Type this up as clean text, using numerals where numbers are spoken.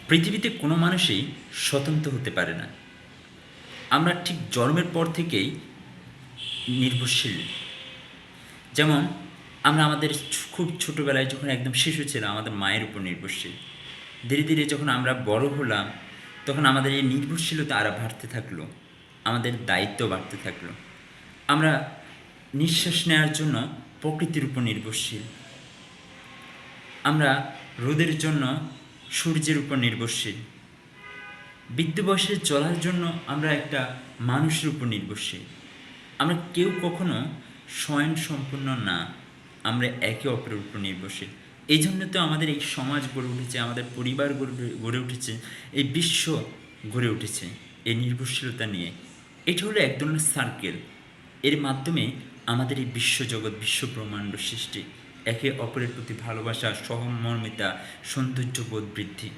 পৃথিবীতে কোনো মানুষই স্বতন্ত্র হতে পারে না। আমরা ঠিক জন্মের পর থেকেই নির্ভরশীল। যেমন আমরা আমাদের খুব ছোটোবেলায় যখন একদম শিশু ছিলাম আমাদের মায়ের উপর নির্ভরশীল। ধীরে ধীরে যখন আমরা বড় হলাম তখন আমাদের এই নির্ভরশীলতা আরও বাড়তে থাকলো, আমাদের দায়িত্ব বাড়তে থাকলো। আমরা নিঃশ্বাস নেওয়ার জন্য প্রকৃতির উপর নির্ভরশীল। আমরা রোদের জন্য সূর্যের উপর নির্ভরশীল। বৃদ্ধ বয়সে চলার জন্য আমরা একটা মানুষের উপর নির্ভরশীল। আমরা কেউ কখনো স্বয়ংসম্পূর্ণ না, আমরা একে অপরের উপর নির্ভরশীল। এই জন্য তো আমাদের এই সমাজ গড়ে উঠেছে, আমাদের পরিবার গড়ে উঠেছে, এই বিশ্ব গড়ে উঠেছে এই নির্ভরশীলতা নিয়ে। এটা হলো এক ধরনের সার্কেল। এর মাধ্যমে আমাদের এই বিশ্বজগৎ, বিশ্ব ব্রহ্মাণ্ড সৃষ্টি, একে অপরের প্রতি ভালোবাসা, সহমর্মিতা, সৌন্দর্যবোধ বৃদ্ধি।